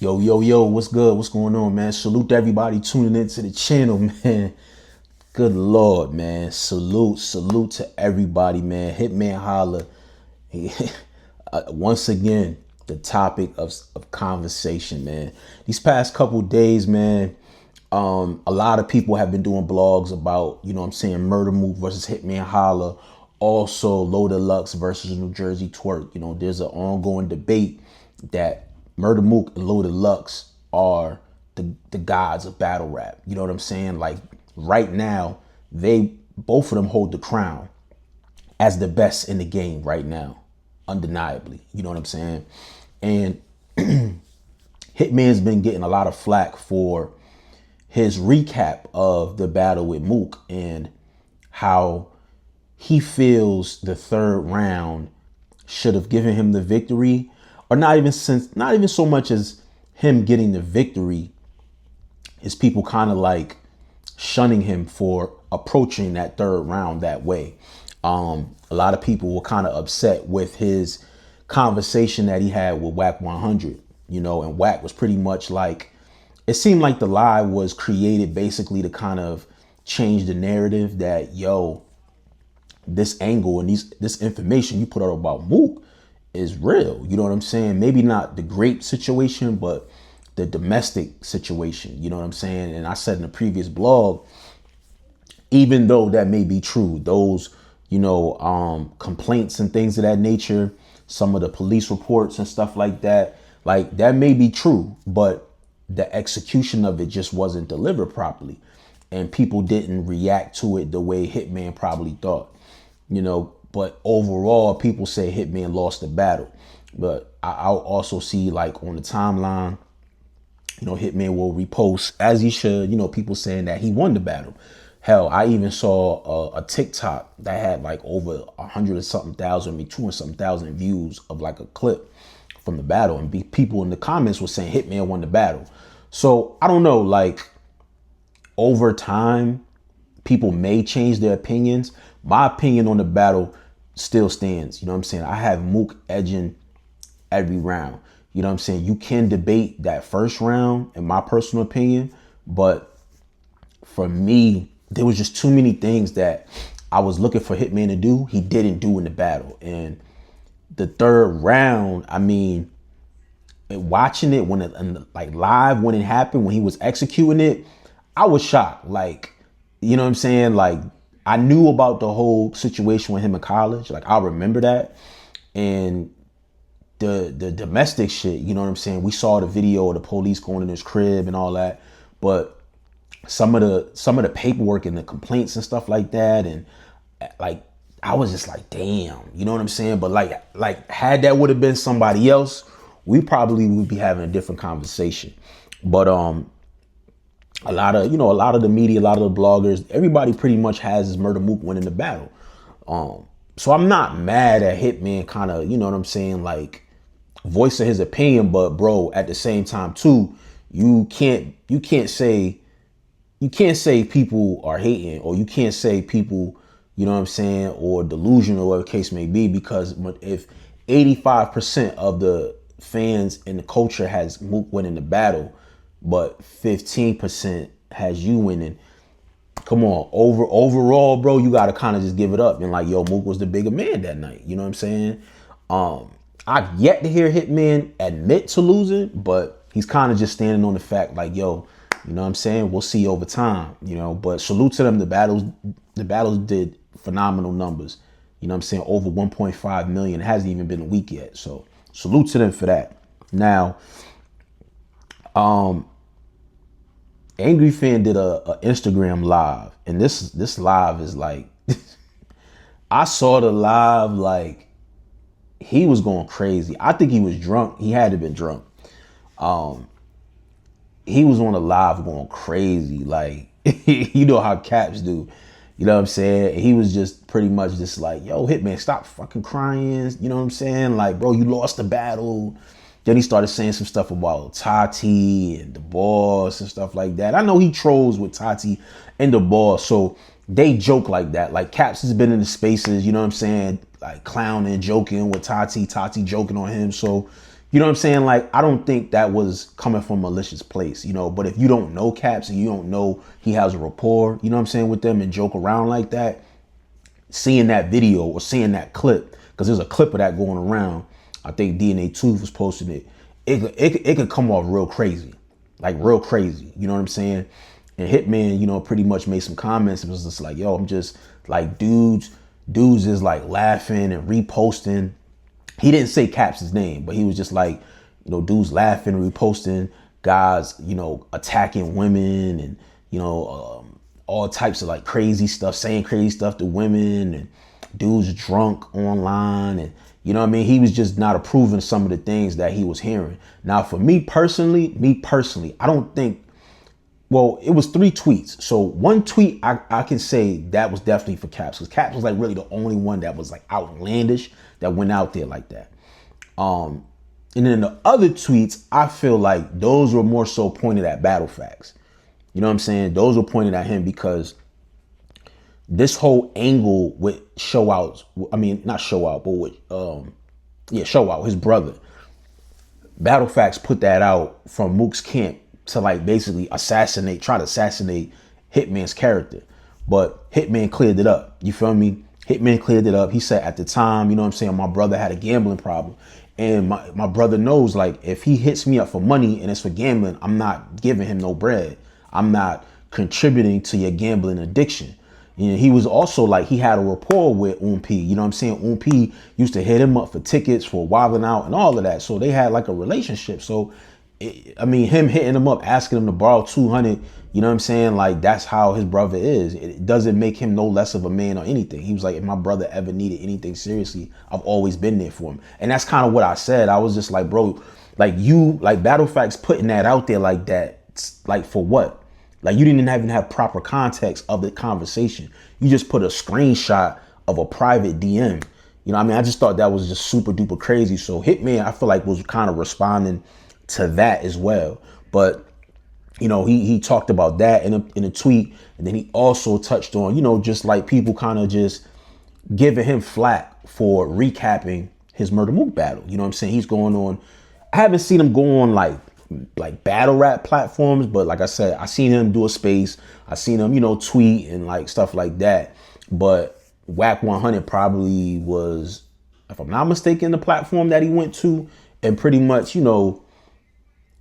Yo, yo, yo, what's good? What's going on, man? Salute to everybody tuning into the channel, man. Good Lord, man. Salute to everybody, man. Hitman Holla. Once again, the topic of conversation, man. These past couple days, man, a lot of people have been doing blogs about, you know what I'm saying, Murder Mook versus Hitman Holla. Also, Low Deluxe versus New Jersey Twerk. You know, there's an ongoing debate that Murder Mook and Low Deluxe are the gods of battle rap. You know what I'm saying? Like right now, they both of them hold the crown as the best in the game right now, undeniably. You know what I'm saying? And Hitman's been getting a lot of flack for his recap of the battle with Mook and how he feels the third round should have given him the victory, or not even so much as him getting the victory, is people kind of like shunning him for approaching that third round that way. A lot of people were kind of upset with his conversation that he had with Whack 100, you know, and Whack was pretty much like, it seemed like the lie was created basically to kind of change the narrative that, yo, this angle and this information you put out about Mook is real. You know what I'm saying? Maybe not the great situation, but the domestic situation. You know what I'm saying? And I said in a previous blog, even though that may be true, those, you know, complaints and things of that nature, some of the police reports and stuff like that may be true, but the execution of it just wasn't delivered properly. And people didn't react to it the way Hitman probably thought, you know. But overall, people say Hitman lost the battle. But I'll also see, like, on the timeline, you know, Hitman will repost, as he should, you know, people saying that he won the battle. Hell, I even saw a TikTok that had like over 100 or something thousand, maybe 200 something thousand views of like a clip from the battle. And people in the comments were saying Hitman won the battle. So I don't know, like, over time, people may change their opinions. My opinion on the battle still stands. You know what I'm saying? I have Mook edging every round. You know what I'm saying? You can debate that first round, in my personal opinion, but for me, there was just too many things that I was looking for Hitman to do he didn't do in the battle. And the third round, I mean, watching it when it, like, live when it happened, when he was executing it, I was shocked. Like, you know what I'm saying? Like, I knew about the whole situation with him in college. Like, I remember that. And the domestic shit, you know what I'm saying? We saw the video of the police going in his crib and all that. But some of the paperwork and the complaints and stuff like that, and like, I was just like, damn, you know what I'm saying? But like had that would have been somebody else, we probably would be having a different conversation. But a lot of the media, a lot of the bloggers, everybody pretty much has his Murder Mook winning the battle. So I'm not mad at Hitman kind of, you know what I'm saying, like, voicing his opinion, but bro, at the same time too, you can't say people are hating, or you can't say people, you know what I'm saying, or delusional, or whatever the case may be, because if 85% of the fans in the culture has Mook winning the battle, but 15% has you winning, come on, overall, bro, you gotta kind of just give it up and like, yo, Mook was the bigger man that night. You know what I'm saying? I've yet to hear Hitman admit to losing, but he's kind of just standing on the fact, like, yo, you know what I'm saying? We'll see over time, you know. But salute to them. The battles did phenomenal numbers. You know what I'm saying? Over 1.5 million. It hasn't even been a week yet. So salute to them for that. Now, Angry Fan did a Instagram live, and this live is like, I saw the live, like, he was going crazy. I think he was drunk. He had to have been drunk. He was on the live going crazy. Like, you know how Caps do. You know what I'm saying? He was just pretty much just like, yo, Hitman, stop fucking crying. You know what I'm saying? Like, bro, you lost the battle. Then he started saying some stuff about Tati and the boss and stuff like that. I know he trolls with Tati and the boss, so they joke like that. Like, Caps has been in the spaces, you know what I'm saying, like clowning, joking with Tati joking on him. So, You know what I'm saying? Like, I don't think that was coming from a malicious place, you know, but if you don't know Caps and you don't know he has a rapport, you know what I'm saying, with them and joke around like that, seeing that video or seeing that clip, because there's a clip of that going around. I think DNA Truth was posting it. It could come off real crazy, like real crazy. You know what I'm saying? And Hitman, you know, pretty much made some comments. It was just like, yo, I'm just like dudes is like laughing and reposting. He didn't say Caps' name, but he was just like, you know, dudes laughing, reposting guys, you know, attacking women and, you know, all types of like crazy stuff, saying crazy stuff to women, and dudes drunk online. And, you know what I mean? He was just not approving some of the things that he was hearing. Now, for me personally, I don't think, well, it was 3 tweets. So one tweet I can say that was definitely for Caps, because Caps was like really the only one that was like outlandish that went out there like that. And then the other tweets, I feel like those were more so pointed at Battle Facts. You know what I'm saying? Those were pointed at him because this whole angle with Show Out, I mean, not Show Out, but with, Show Out, his brother. Battle Facts put that out from Mook's camp to like basically try to assassinate Hitman's character. But Hitman cleared it up. You feel me? Hitman cleared it up. He said at the time, you know what I'm saying, my brother had a gambling problem. And my brother knows, like, if he hits me up for money and it's for gambling, I'm not giving him no bread. I'm not contributing to your gambling addiction. And he was also like, he had a rapport with P. You know what I'm saying? P used to hit him up for tickets, for wilding out and all of that. So they had like a relationship. So, him hitting him up, asking him to borrow 200, you know what I'm saying? Like, that's how his brother is. It doesn't make him no less of a man or anything. He was like, if my brother ever needed anything seriously, I've always been there for him. And that's kind of what I said. I was just like, bro, like Battle Facts putting that out there like that, like for what? Like, you didn't even have proper context of the conversation. You just put a screenshot of a private DM. You know what I mean? I just thought that was just super duper crazy. So Hitman, I feel like, was kind of responding to that as well. But, you know, he talked about that in a tweet. And then he also touched on, you know, just like people kind of just giving him flack for recapping his Murder Mook battle. You know what I'm saying? He's going on. I haven't seen him go on like battle rap platforms, but like I said, I seen him do a space. I seen him, you know, tweet and like stuff like that. But Whack 100 probably was, if I'm not mistaken, the platform that he went to, and pretty much, you know,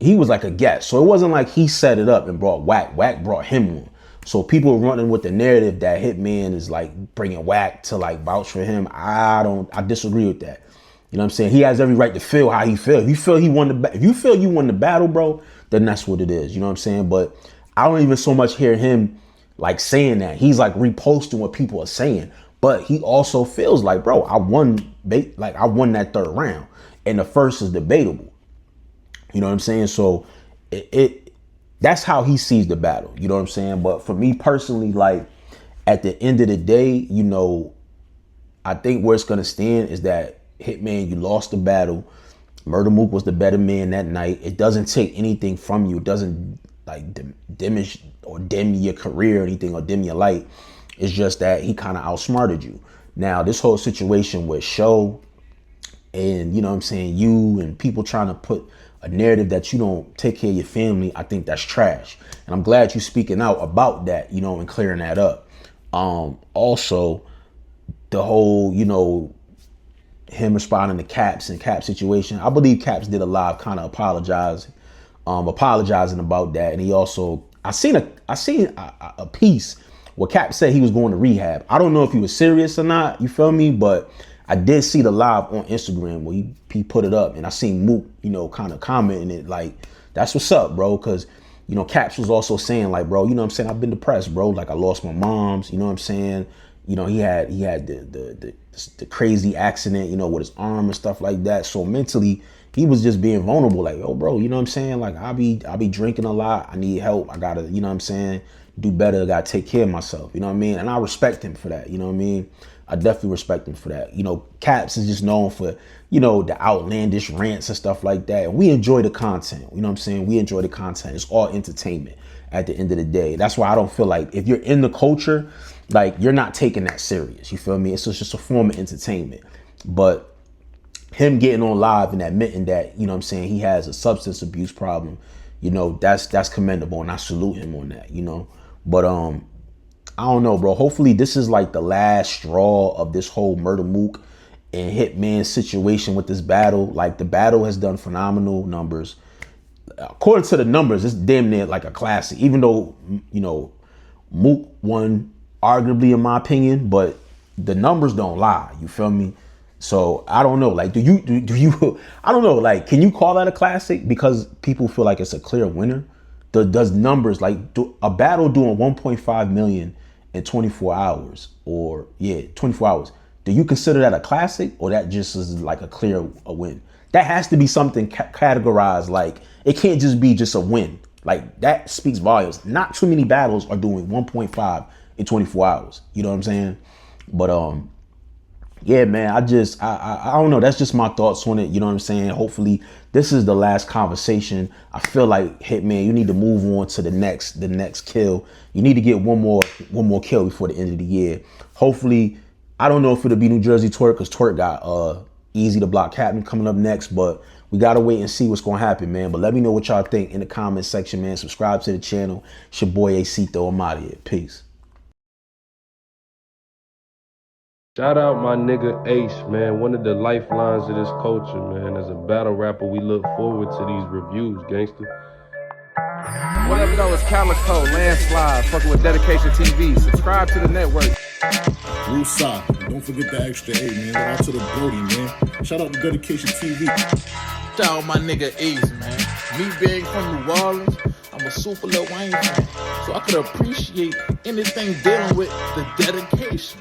he was like a guest. So it wasn't like he set it up and brought Whack. Whack brought him on. So people were running with the narrative that Hitman is like bringing Whack to like vouch for him. I disagree with that. You know what I'm saying? He has every right to feel how he feels. If you feel you won the battle, bro, then that's what it is. You know what I'm saying? But I don't even so much hear him like saying that. He's like reposting what people are saying. But he also feels like, bro, I won that third round. And the first is debatable. You know what I'm saying? So that's how he sees the battle. You know what I'm saying? But for me personally, like, at the end of the day, you know, I think where it's going to stand is that, Hitman, you lost the battle. Murder Mook was the better man that night. It doesn't take anything from you. It doesn't like diminish or dim your career or anything, or dim your light. It's just that he kind of outsmarted you. Now, this whole situation with Show and, you know what I'm saying, you and people trying to put a narrative that you don't take care of your family, I think that's trash. And I'm glad you speaking out about that, you know, and clearing that up. Also, the whole, you know, him responding to Caps and Caps situation. I believe Caps did a live kind of apologizing about that. And he also, I seen a piece where Caps said he was going to rehab. I don't know if he was serious or not, you feel me? But I did see the live on Instagram where he put it up, and I seen Mook, you know, kind of commenting it like, that's what's up, bro. Cause, you know, Caps was also saying like, bro, you know what I'm saying? I've been depressed, bro. Like, I lost my moms, you know what I'm saying? You know, he had the crazy accident, you know, with his arm and stuff like that. So mentally, he was just being vulnerable. Like, yo, bro, you know what I'm saying? Like, I'll be drinking a lot. I need help. I gotta, you know what I'm saying, do better. I gotta take care of myself. You know what I mean? And I respect him for that. You know what I mean? I definitely respect him for that. You know, Caps is just known for, you know, the outlandish rants and stuff like that. And we enjoy the content. You know what I'm saying? We enjoy the content. It's all entertainment at the end of the day. That's why I don't feel like if you're in the culture, like, you're not taking that serious. You feel me? It's just a form of entertainment. But him getting on live and admitting that, you know what I'm saying, he has a substance abuse problem, you know, that's commendable, and I salute him on that, you know. But I don't know, bro. Hopefully this is like the last straw of this whole Murder Mook and Hitman situation with this battle. Like, the battle has done phenomenal numbers. According to the numbers, it's damn near like a classic, even though, you know, Mook won arguably in my opinion, but the numbers don't lie. You feel me? So I don't know. Like, do you? I don't know. Like, can you call that a classic because people feel like it's a clear winner? Does numbers like a battle doing 1.5 million in 24 hours or 24 hours? Do you consider that a classic, or that just is like a clear win? That has to be something categorized. Like, it can't just be just a win. Like, that speaks volumes. Not too many battles are doing 1.5 in 24 hours. You know what I'm saying? But yeah, man, I don't know. That's just my thoughts on it. You know what I'm saying? Hopefully this is the last conversation. I feel like, Hitman, you need to move on to the next kill. You need to get one more kill before the end of the year. Hopefully, I don't know if it'll be New Jersey Twerk, because Twerk got Easy to Block Captain coming up next, but we gotta wait and see what's gonna happen, man. But let me know what y'all think in the comment section, man. Subscribe to the channel. It's your boy Acito. I'm out of here. Peace. Shout out my nigga Ace, man. One of the lifelines of this culture, man. As a battle rapper, we look forward to these reviews, gangster. What up, though? It's Calico, Landslide, fucking with Dedication TV. Subscribe to the network. Rusa, don't forget the extra 8, man. Shout out to the Brody, man. Shout out to Dedication TV. Shout out my nigga Ace, man. Me being from New Orleans, I'm a super Lil Wayne fan, so I could appreciate anything dealing with the dedication.